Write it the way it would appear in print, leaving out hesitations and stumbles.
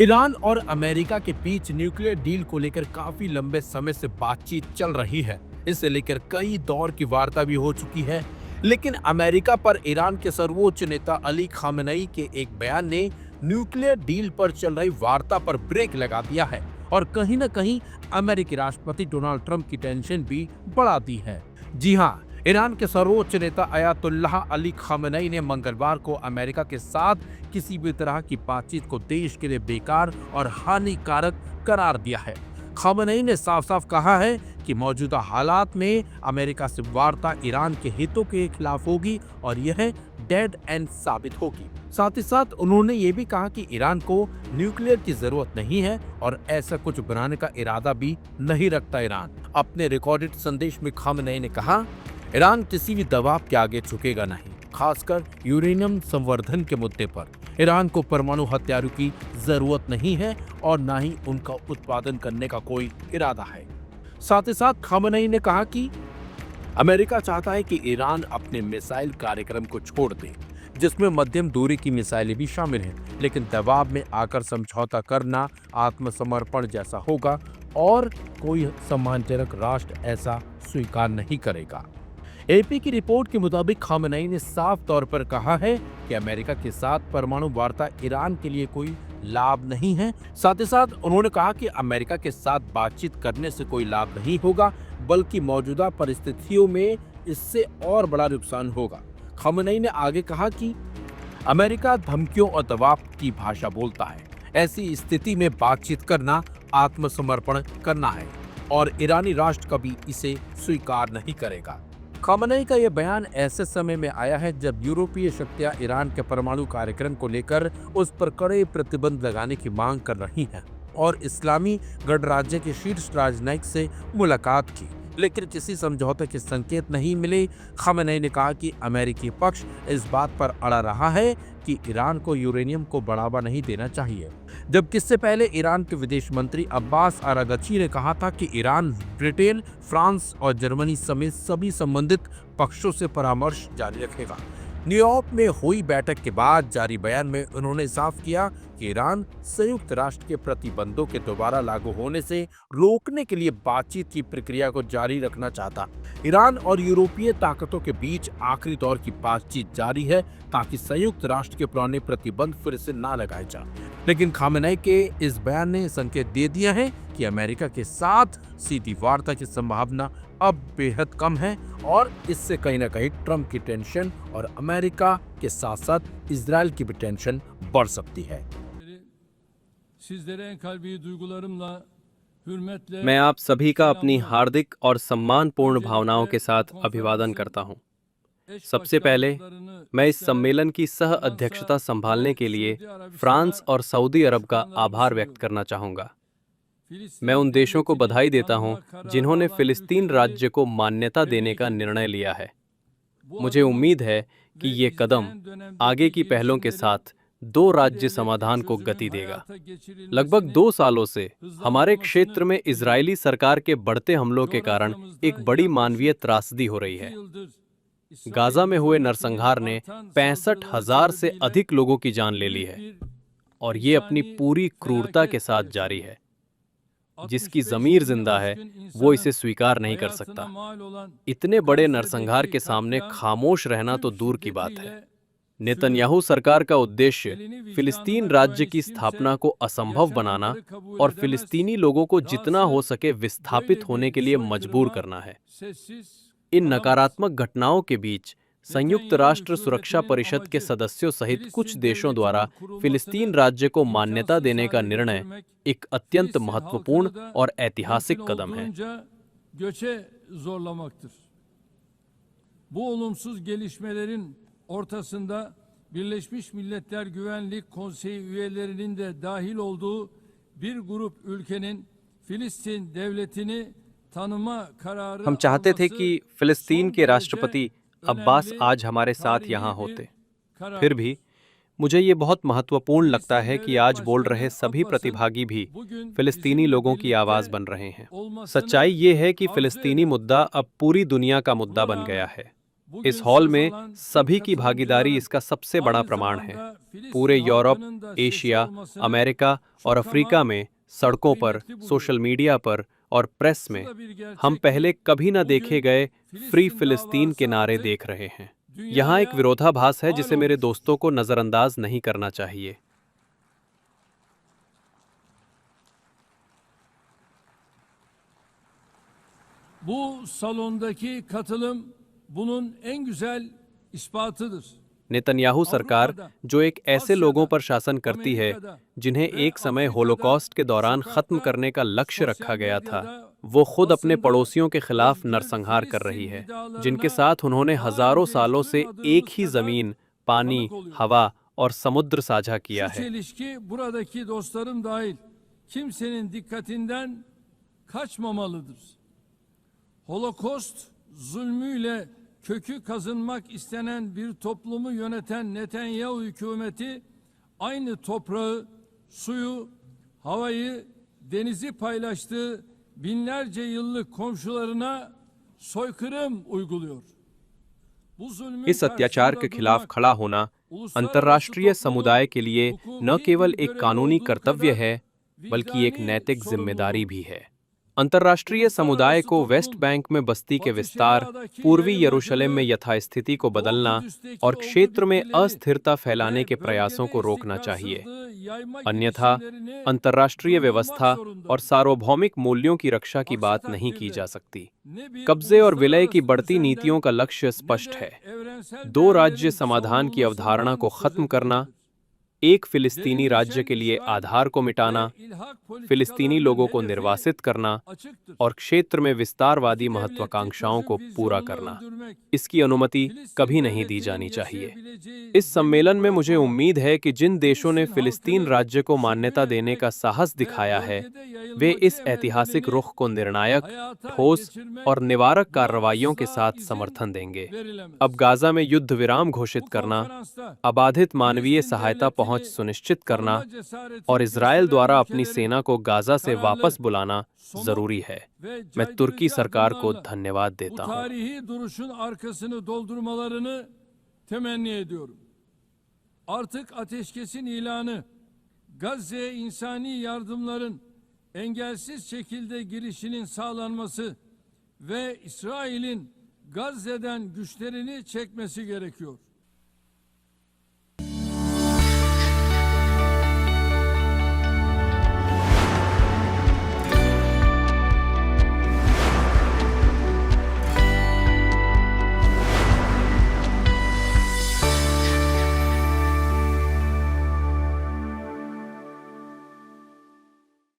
Iran और America के बीच nuclear deal को लेकर काफी लंबे समय से बातचीत चल रही है। इसे लेकर कई दौर की वार्ता भी हो चुकी है, लेकिन अमेरिका पर ईरान के सर्वोच्च नेता अली खामेनेई के एक बयान ने न्यूक्लियर डील पर चल रही वार्ता पर ब्रेक लगा दिया है और कहीं न कहीं अमेरिकी राष्ट्रपति डोनाल्ड ट्रंप की टेंशन भी बढ़ा दी है। जी हाँ, ईरान के सर्वोच्च नेता अयातुल्लाह अली खामेनेई ने मंगलवार को अमेरिका के साथ किसी भी तरह की बातचीत को देश के लिए बेकार और हानिकारक करार दिया है। खामेनेई ने साफ साफ कहा है कि मौजूदा हालात में अमेरिका से वार्ता ईरान के हितों के खिलाफ होगी और यह डेड एंड साबित होगी। साथ ही साथ उन्होंने ये भी कहा कि ईरान को न्यूक्लियर की जरूरत नहीं है और ऐसा कुछ बनाने का इरादा भी नहीं रखता। ईरान अपने रिकॉर्डेड संदेश में खामेनेई ने कहा, ईरान किसी भी दबाव के आगे झुकेगा नहीं, खासकर यूरेनियम संवर्धन के मुद्दे पर। ईरान को परमाणु हथियारों की जरूरत नहीं है और न ही उनका उत्पादन करने का कोई इरादा है। साथ ही साथ खामेनेई ने कहा कि अमेरिका चाहता है कि ईरान अपने मिसाइल कार्यक्रम को छोड़ दे, जिसमें मध्यम दूरी की मिसाइलें भी शामिल हैं, लेकिन दबाव में आकर समझौता करना आत्मसमर्पण जैसा होगा और कोई सम्मानजनक राष्ट्र ऐसा स्वीकार नहीं करेगा। एपी की रिपोर्ट के मुताबिक खामेनेई ने साफ तौर पर कहा है कि अमेरिका के साथ परमाणु वार्ता ईरान के लिए कोई लाभ नहीं है। साथ ही साथ उन्होंने कहा कि अमेरिका के साथ बातचीत करने से कोई लाभ नहीं होगा, बल्कि मौजूदा परिस्थितियों में इससे और बड़ा नुकसान होगा। खामेनेई ने आगे कहा कि अमेरिका धमकियों और दबाव की भाषा बोलता है। ऐसी स्थिति में बातचीत करना आत्मसमर्पण करना है और ईरानी राष्ट्र कभी इसे स्वीकार नहीं करेगा। खामेनेई का यह बयान ऐसे समय में आया है जब यूरोपीय शक्तियां ईरान के परमाणु कार्यक्रम को लेकर उस पर कड़े प्रतिबंध लगाने की मांग कर रही हैं और इस्लामी गणराज्य के शीर्ष राजनयिक से मुलाकात की, लेकिन किसी समझौते के संकेत नहीं मिले। खामेनेई ने कहा कि अमेरिकी पक्ष इस बात पर अड़ा रहा है कि ईरान को यूरेनियम को बढ़ावा नहीं देना चाहिए, जबकि इससे पहले ईरान के विदेश मंत्री अब्बास अरागची ने कहा था कि ईरान ब्रिटेन, फ्रांस और जर्मनी समेत सभी संबंधित पक्षों से परामर्श जारी रखेगा। न्यूयॉर्क में हुई बैठक के बाद जारी बयान में उन्होंने साफ किया कि ईरान संयुक्त राष्ट्र के प्रतिबंधों के दोबारा लागू होने से रोकने के लिए बातचीत की प्रक्रिया को जारी रखना चाहता। ईरान और यूरोपीय ताकतों के बीच आखिरी दौर की बातचीत जारी है ताकि संयुक्त राष्ट्र के पुराने प्रतिबंध फिर से न लगाए जाएं। लेकिन खामेनेई के इस बयान ने संकेत दे दिया है कि अमेरिका के साथ सीधी वार्ता की संभावना अब बेहद कम है और इससे कहीं न कहीं ट्रंप की टेंशन और अमेरिका के साथ साथ इजराइल की भी टेंशन बढ़ सकती है। मैं आप सभी का अपनी हार्दिक और सम्मानपूर्ण भावनाओं के साथ अभिवादन करता हूं। सबसे पहले मैं इस सम्मेलन की सह अध्यक्षता संभालने के लिए फ्रांस और सऊदी अरब का आभार व्यक्त करना चाहूंगा। मैं उन देशों को बधाई देता हूं जिन्होंने फिलिस्तीन राज्य को मान्यता देने का निर्णय लिया है। मुझे उम्मीद है कि ये कदम आगे की पहलों के साथ दो राज्य समाधान को गति देगा। लगभग 2 सालों से हमारे क्षेत्र में इजरायली सरकार के बढ़ते हमलों के कारण एक बड़ी मानवीय त्रासदी हो रही है। गाजा में हुए नरसंहार ने 65,000 से अधिक लोगों की जान ले ली है और ये अपनी पूरी क्रूरता के साथ जारी है। जिसकी ज़मीर जिंदा है वो इसे स्वीकार नहीं कर सकता। इतने बड़े नरसंहार के सामने खामोश रहना तो दूर की बात है। नेतन्याहू सरकार का उद्देश्य फिलिस्तीन राज्य की स्थापना को असंभव बनाना और फिलिस्तीनी लोगों को जितना हो सके विस्थापित होने के लिए मजबूर करना है। इन नकारात्मक घटनाओं के बीच संयुक्त राष्ट्र सुरक्षा परिषद के सदस्यों सहित कुछ देशों द्वारा फिलिस्तीन राज्य को मान्यता देने का निर्णय एक अत्यंत महत्वपूर्ण और ऐतिहासिक कदम है। Bu olumsuz gelişmelerin ortasında Birleşmiş Milletler Güvenlik Konseyi üyelerinin de dahil olduğu bir grup ülkenin Filistin devletini tanıma kararı हम चाहते थे कि फिलिस्तीन के राष्ट्रपति अब्बास आज हमारे साथ यहाँ होते। फिर भी मुझे ये बहुत महत्वपूर्ण लगता है कि आज बोल रहे सभी प्रतिभागी भी फिलिस्तीनी लोगों की आवाज़ बन रहे हैं। सच्चाई ये है कि फिलिस्तीनी मुद्दा अब पूरी दुनिया का मुद्दा बन गया है। इस हॉल में सभी की भागीदारी इसका सबसे बड़ा प्रमाण है। पूरे यूरोप, एशिया, अमेरिका और अफ्रीका में सड़कों पर, सोशल मीडिया पर और प्रेस में हम पहले कभी न देखे गए फ्री फिलिस्तीन के नारे देख रहे हैं। यहाँ एक विरोधाभास है जिसे मेरे दोस्तों को नजरअंदाज नहीं करना चाहिए। Bu salondaki katılım bunun en güzel ispatıdır. Netanyahu सरकार, जो एक ऐसे लोगों पर शासन करती है जिन्हें एक समय होलोकॉस्ट के दौरान खत्म करने का लक्ष्य रखा गया था, वो खुद अपने पड़ोसियों के खिलाफ नरसंहार कर रही है, जिनके साथ उन्होंने हजारों सालों से एक ही जमीन, पानी, हवा और समुद्र साझा किया Şu है। çelişki buradaki dostlarım dahil kimsenin dikkatinden kaçmamalıdır. Holokost zulmüyle kökü kazınmak istenen bir toplumu yöneten Netanyahu hükümeti aynı toprağı, suyu, havayı, denizi paylaştığı binlerce yıllık komşularına soykırım uyguluyor. Bu zulmün इस अत्याचार के karşısında खिलाफ durmak, खड़ा होना अंतर्राष्ट्रीय समुदाय के लिए न केवल एक कानूनी कर्तव्य है, बल्कि एक नैतिक जिम्मेदारी भी है। अंतर्राष्ट्रीय समुदाय को वेस्ट बैंक में बस्ती के विस्तार, पूर्वी यरूशलेम में यथास्थिति को बदलना और क्षेत्र में अस्थिरता फैलाने के प्रयासों को रोकना चाहिए। अन्यथा अंतर्राष्ट्रीय व्यवस्था और सार्वभौमिक मूल्यों की रक्षा की बात नहीं की जा सकती। कब्जे और विलय की बढ़ती नीतियों का लक्ष्य स्पष्ट है: दो राज्य समाधान की अवधारणा को खत्म करना, एक फिलिस्तीनी राज्य के लिए आधार को मिटाना, फिलिस्तीनी लोगों को निर्वासित करना और क्षेत्र में विस्तारवादी महत्वाकांक्षाओं को पूरा करना। इसकी अनुमति कभी नहीं दी जानी चाहिए। इस सम्मेलन में मुझे उम्मीद है कि जिन देशों ने फिलिस्तीन राज्य को मान्यता देने का साहस दिखाया है, वे इस ऐतिहासिक रुख को निर्णायक, ठोस और निवारक कार्रवाइयों के साथ समर्थन देंगे। अब गाजा में युद्ध विराम घोषित करना, अबाधित मानवीय सहायता पहुंच सुनिश्चित करना और इजरायल द्वारा अपनी सेना को गाजा से वापस बुलाना जरूरी है। मैं तुर्की सरकार को धन्यवाद bu देता हूं। tarihi duruşun arkasını doldurmalarını temenni ediyorum. Artık ateşkesin ilanı, Gazze'ye insani yardımların engelsiz şekilde girişinin sağlanması ve İsrail'in Gazze'den güçlerini çekmesi gerekiyor.